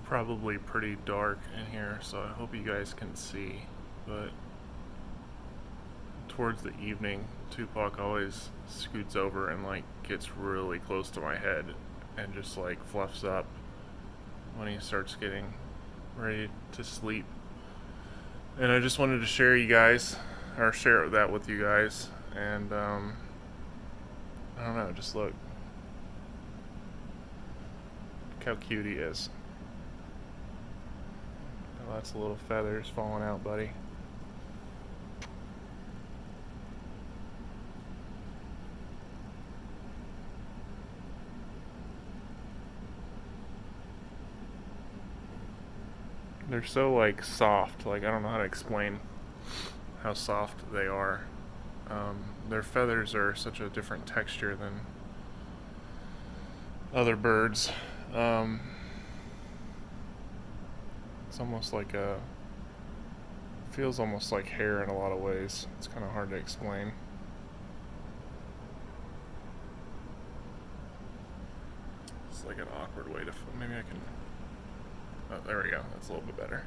probably pretty dark in here, so I hope you guys can see. But towards the evening, Tupac always scoots over and like gets really close to my head and just like fluffs up when he starts getting ready to sleep. And I just wanted to share that with you guys. And I don't know, just look how cute he is. Lots of little feathers falling out, buddy. They're so like soft, like I don't know how to explain how soft they are. Their feathers are such a different texture than other birds. It's almost like feels almost like hair in a lot of ways. It's kind of hard to explain. It's like an awkward way to, maybe I can, oh, there we go, that's a little bit better.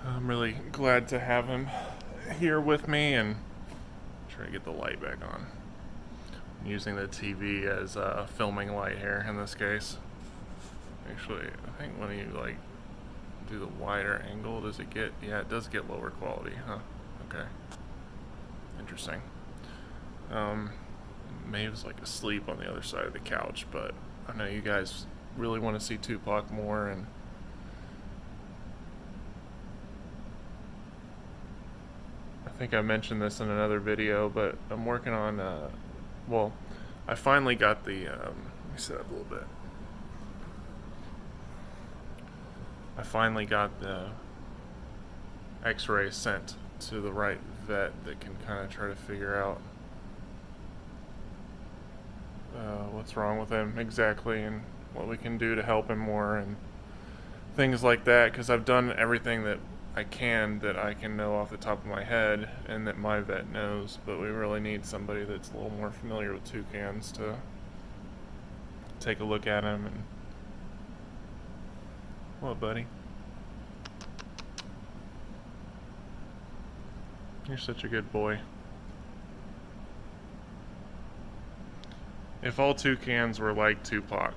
I'm really glad to have him here with me, and try to get the light back on. I'm using the TV as a filming light here in this case. Actually, I think when you like do the wider angle, does it get, yeah, it does get lower quality, huh? Okay. Interesting. Maeve's like asleep on the other side of the couch, but I know you guys really want to see Tupac more, and I think I mentioned this in another video, but I'm working on, well, I finally got the, let me set up a little bit. I finally got the x-ray sent to the right vet that can kind of try to figure out what's wrong with him exactly and what we can do to help him more and things like that, because I've done everything that I can know off the top of my head and that my vet knows, but we really need somebody that's a little more familiar with toucans to take a look at him. And what, buddy? You're such a good boy. If all toucans were like Tupac,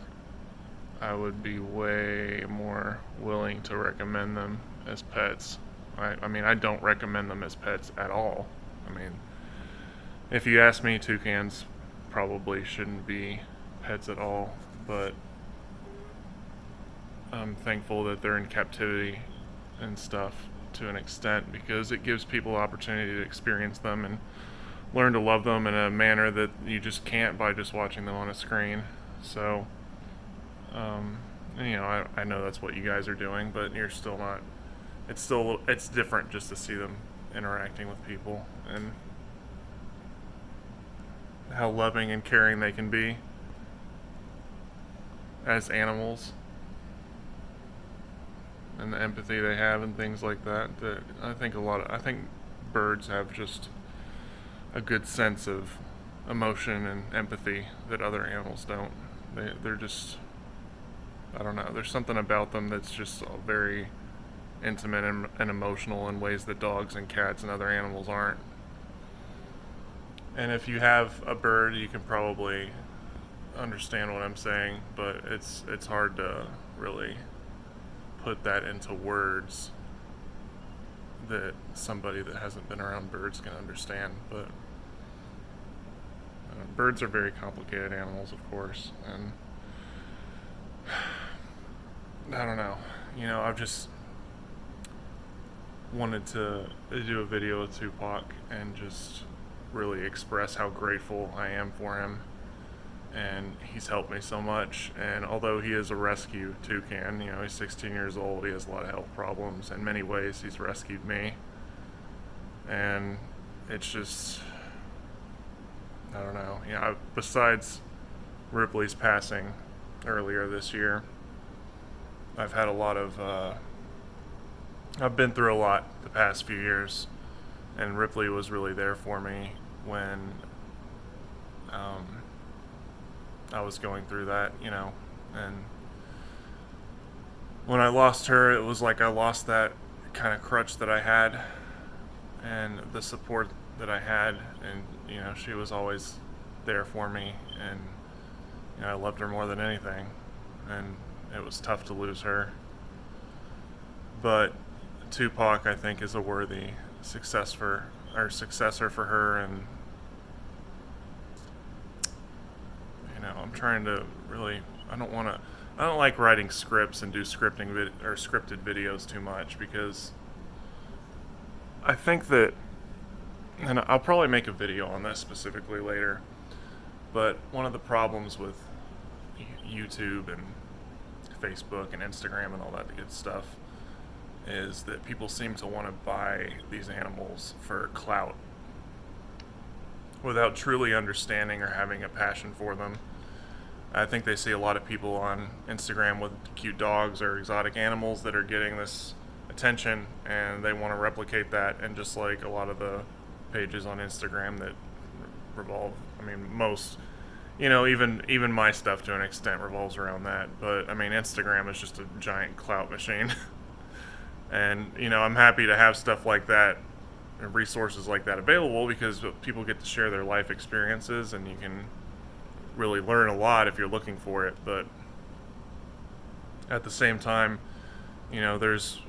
I would be way more willing to recommend them as pets. I mean, I don't recommend them as pets at all. I mean, if you ask me, toucans probably shouldn't be pets at all, but I'm thankful that they're in captivity and stuff to an extent, because it gives people opportunity to experience them and learn to love them in a manner that you just can't by just watching them on a screen. So, and, you know, I know that's what you guys are doing, but you're still not. It's different just to see them interacting with people and how loving and caring they can be as animals, and the empathy they have and things like that. That I think birds have just a good sense of emotion and empathy that other animals don't. They're just, I don't know, there's something about them that's just very intimate and emotional in ways that dogs and cats and other animals aren't. And if you have a bird, you can probably understand what I'm saying, but it's hard to really put that into words that somebody that hasn't been around birds can understand. But birds are very complicated animals, of course, and I don't know. You know, I've just wanted to do a video with Tupac and just really express how grateful I am for him. And he's helped me so much. And although he is a rescue toucan, you know, he's 16 years old, he has a lot of health problems. In many ways, he's rescued me. And it's just, I don't know. You know, besides Ripley's passing earlier this year, I've had a lot of I've been through a lot the past few years, and Ripley was really there for me when um, I was going through that, and when I lost her, it was like I lost that kind of crutch that I had and the support that I had, and she was always there for me, and I loved her more than anything, and it was tough to lose her. But Tupac, I think, is a worthy successor for her, and I'm trying to really. I don't like writing scripts and do scripted videos too much, because I think that, and I'll probably make a video on this specifically later, but one of the problems with YouTube and Facebook and Instagram and all that good stuff is that people seem to want to buy these animals for clout without truly understanding or having a passion for them. I think they see a lot of people on Instagram with cute dogs or exotic animals that are getting this attention, and they want to replicate that. And just like a lot of the pages on Instagram that revolve, most, even my stuff to an extent revolves around that. But Instagram is just a giant clout machine. And I'm happy to have stuff like that and resources like that available, because people get to share their life experiences, and you can really learn a lot if you're looking for it. But at the same time, there's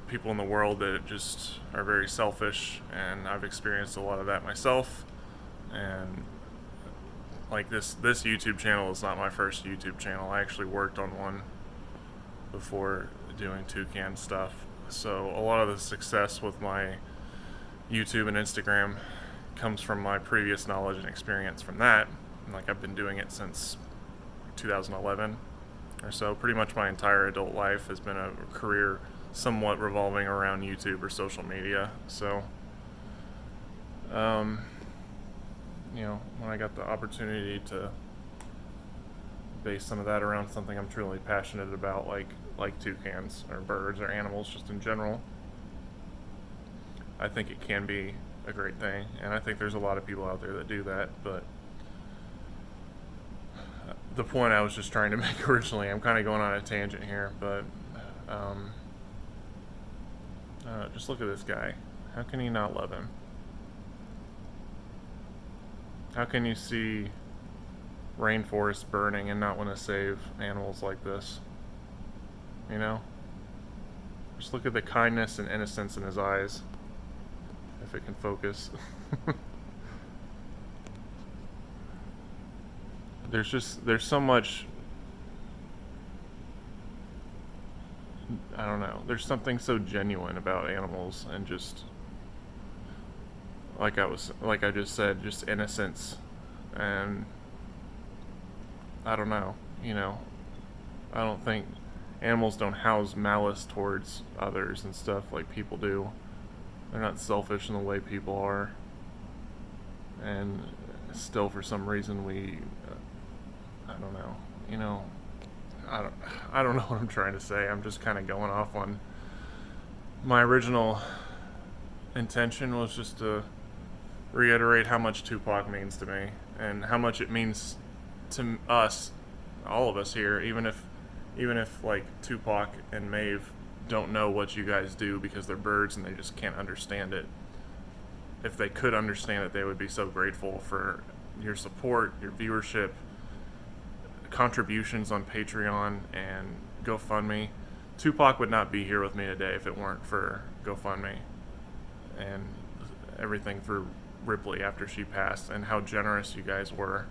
people in the world that just are very selfish, and I've experienced a lot of that myself. And like this YouTube channel is not my first YouTube channel. I actually worked on one before doing Toucan stuff. So a lot of the success with my YouTube and Instagram comes from my previous knowledge and experience from that. Like, I've been doing it since 2011 or so. Pretty much my entire adult life has been a career somewhat revolving around YouTube or social media. So, when I got the opportunity to base some of that around something I'm truly passionate about, like toucans or birds or animals just in general, I think it can be a great thing. And I think there's a lot of people out there that do that. But the point I was just trying to make originally, I'm kind of going on a tangent here, but just look at this guy. How can you not love him? How can you see rainforest burning and not want to save animals like this? Just look at the kindness and innocence in his eyes, if it can focus. There's so much, I don't know, there's something so genuine about animals, and just like I just said, just innocence. And I don't know, I don't think animals don't house malice towards others and stuff like people do. They're not selfish in the way people are. And still, for some reason, we I don't know, I don't know what I'm trying to say. I'm just kind of going off on my original intention was just to reiterate how much Tupac means to me, and how much it means to us, all of us here, even if like Tupac and Maeve don't know what you guys do because they're birds and they just can't understand it. If they could understand it, they would be so grateful for your support, your viewership, contributions on Patreon and GoFundMe. Tupac would not be here with me today if it weren't for GoFundMe and everything through Ripley after she passed, and how generous you guys were.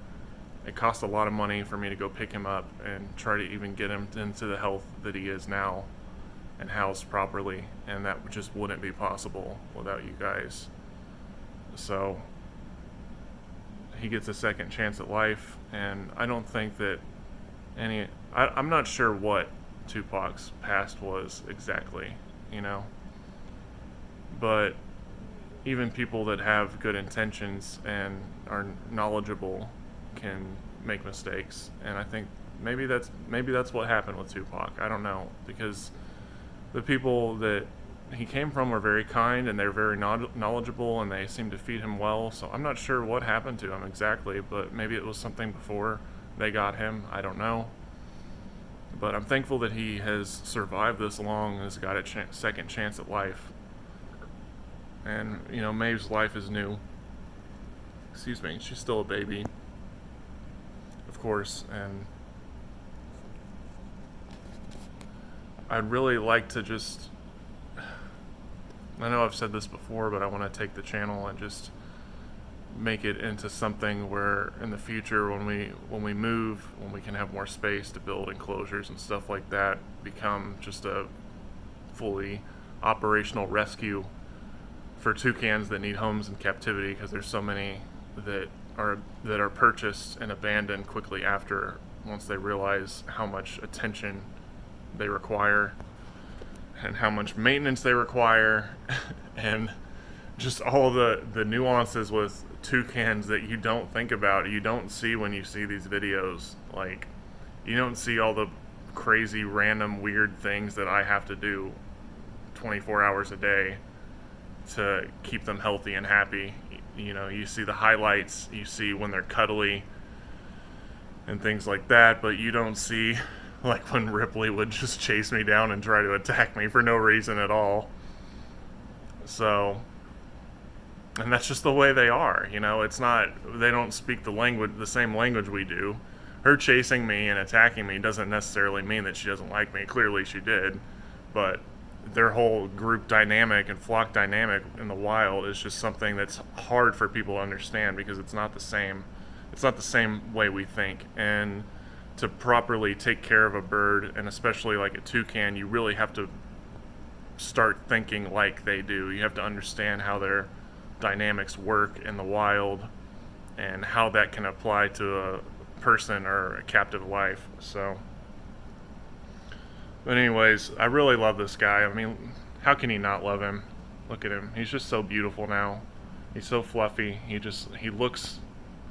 It cost a lot of money for me to go pick him up and try to even get him into the health that he is now and housed properly, and that just wouldn't be possible without you guys. So he gets a second chance at life, and I don't think that I'm not sure what Tupac's past was exactly, but even people that have good intentions and are knowledgeable can make mistakes. And I think maybe that's what happened with Tupac. I don't know, because the people that he came from were very kind, and they're very knowledgeable, and they seemed to feed him well. So I'm not sure what happened to him exactly, but maybe it was something before they got him. I don't know. But I'm thankful that he has survived this long and has got a second chance at life. And, you know, Maeve's life is new. Excuse me, she's still a baby, of course, and I'd really like to just, I know I've said this before, but I want to take the channel and just make it into something where in the future when we move, when we can have more space to build enclosures and stuff like that, become just a fully operational rescue for toucans that need homes in captivity, because there's so many that are purchased and abandoned quickly after, once they realize how much attention they require and how much maintenance they require and just all the nuances with toucans that you don't think about, you don't see when you see these videos. Like, you don't see all the crazy random weird things that I have to do 24 hours a day to keep them healthy and happy. You know, you see the highlights, you see when they're cuddly and things like that, but you don't see like when Ripley would just chase me down and try to attack me for no reason at all. So, and that's just the way they are, you know. It's not, they don't speak the same language we do. Her chasing me and attacking me doesn't necessarily mean that she doesn't like me. Clearly she did, but their whole group dynamic and flock dynamic in the wild is just something that's hard for people to understand, because it's not the same way we think. And to properly take care of a bird, and especially like a toucan, you really have to start thinking like they do. You have to understand how their dynamics work in the wild and how that can apply to a person or a captive life. So, but anyways, I really love this guy. I mean, how can you not love him? Look at him. He's just so beautiful now. He's so fluffy. He looks,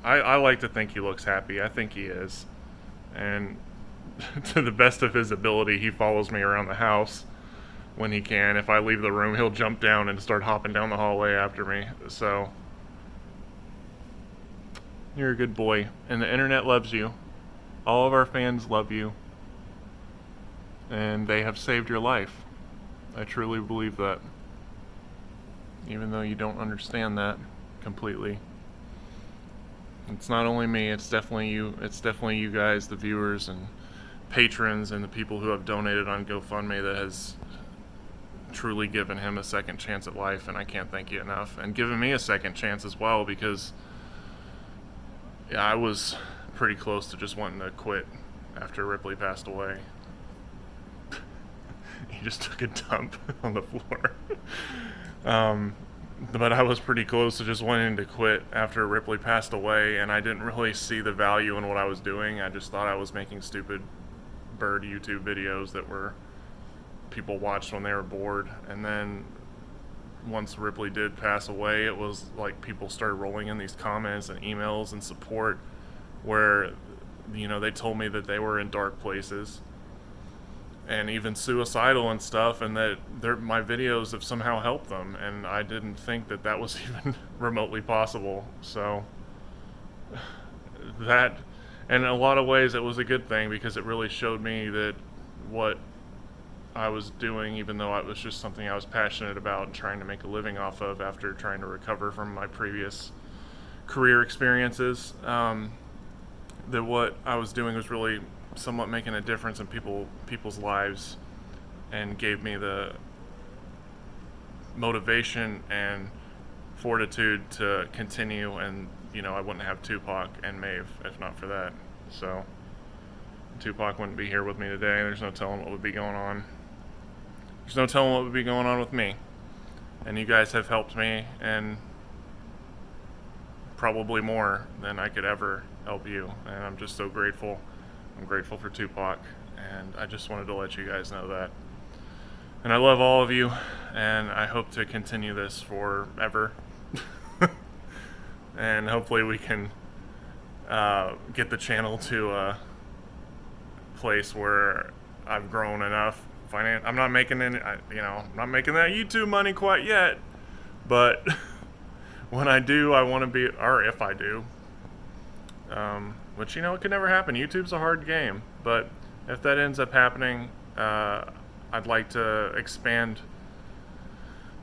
I like to think he looks happy. I think he is. And to the best of his ability, he follows me around the house when he can. If I leave the room, he'll jump down and start hopping down the hallway after me. So, you're a good boy. And the internet loves you. All of our fans love you. And they have saved your life. I truly believe that. Even though you don't understand that completely. It's not only me, it's definitely you. It's definitely you guys, the viewers and patrons and the people who have donated on GoFundMe, that has truly given him a second chance at life, and I can't thank you enough. And given me a second chance as well, because yeah, I was pretty close to just wanting to quit after Ripley passed away. He just took a dump on the floor. But I was pretty close to just wanting to quit after Ripley passed away, and I didn't really see the value in what I was doing. I just thought I was making stupid bird YouTube videos that were people watched when they were bored. And then once Ripley did pass away, it was like people started rolling in these comments and emails and support where, you know, they told me that they were in dark places and even suicidal and stuff, and that my videos have somehow helped them, and I didn't think that that was even remotely possible. So that, and in a lot of ways it was a good thing, because it really showed me that what I was doing, even though it was just something I was passionate about and trying to make a living off of after trying to recover from my previous career experiences, that what I was doing was really somewhat making a difference in people's lives, and gave me the motivation and fortitude to continue. And, you know, I wouldn't have Tupac and Maeve if not for that. So Tupac wouldn't be here with me today. There's no telling what would be going on. There's no telling what would be going on with me. And you guys have helped me, and probably more than I could ever help you. And I'm just so grateful. I'm grateful for Tupac, and I just wanted to let you guys know that. And I love all of you, and I hope to continue this forever. And hopefully we can get the channel to a place where I've grown enough I'm not making any, I'm not making that YouTube money quite yet, but when I do, I want to be, or if I do, which, it could never happen. YouTube's a hard game, but if that ends up happening, I'd like to expand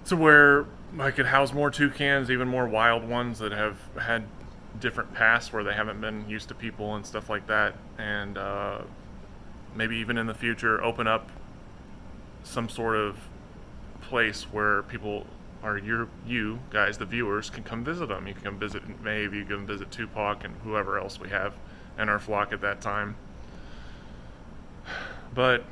to where I could house more toucans, even more wild ones that have had different pasts where they haven't been used to people and stuff like that, and maybe even in the future open up some sort of place where people, or you guys, the viewers, can come visit them. You can come visit Maeve, you can visit Tupac, and whoever else we have in our flock at that time. But,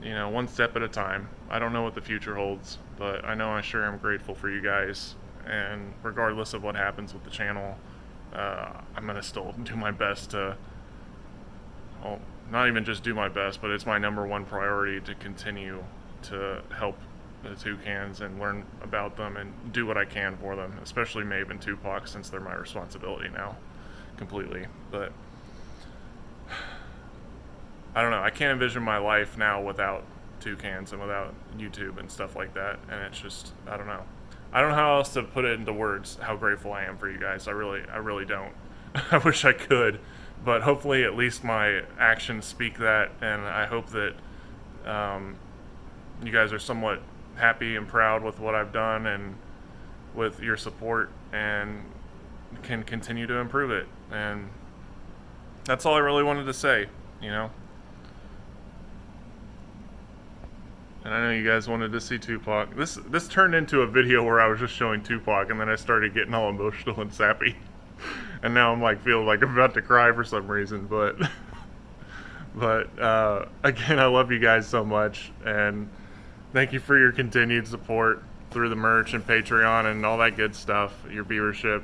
one step at a time. I don't know what the future holds, but I know I sure am grateful for you guys, and regardless of what happens with the channel, I'm going to still do my best to, well, not even just do my best, but it's my number one priority to continue to help the Toucans and learn about them and do what I can for them, especially Maeve and Tupac, since they're my responsibility now, completely. But I don't know, I can't envision my life now without Toucans and without YouTube and stuff like that, and it's just, I don't know how else to put it into words how grateful I am for you guys. I really don't. I wish I could, but hopefully at least my actions speak that, and I hope that you guys are somewhat happy and proud with what I've done and with your support, and can continue to improve it. And that's all I really wanted to say, And I know you guys wanted to see Tupac. This turned into a video where I was just showing Tupac, and then I started getting all emotional and sappy. And now I'm feel like I'm about to cry for some reason, but again, I love you guys so much, and thank you for your continued support through the merch and Patreon and all that good stuff, your viewership,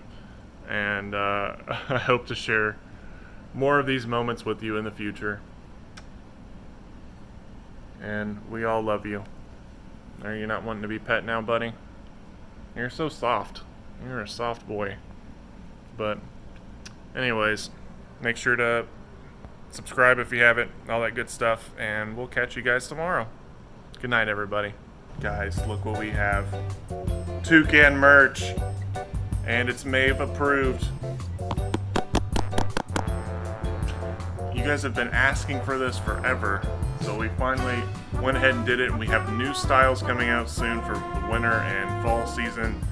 and I hope to share more of these moments with you in the future. And we all love you. Are you not wanting to be pet now, buddy? You're so soft. You're a soft boy. But anyways, make sure to subscribe if you haven't, all that good stuff, and we'll catch you guys tomorrow. Good night, everybody. Guys, look what we have. Toucan merch, and it's Maeve approved. You guys have been asking for this forever, so we finally went ahead and did it, and we have new styles coming out soon for the winter and fall season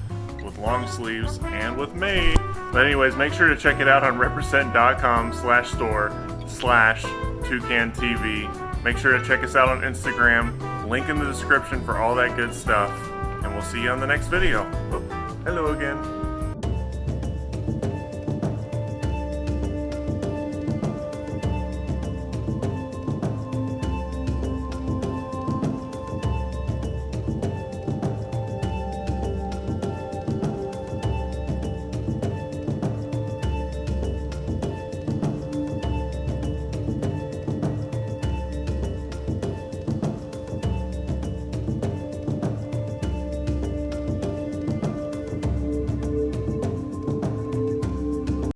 with long sleeves and with Maeve. But anyways, make sure to check it out on represent.com/store/ToucanTV. Make sure to check us out on Instagram. Link in the description for all that good stuff. And we'll see you on the next video. Oh, hello again.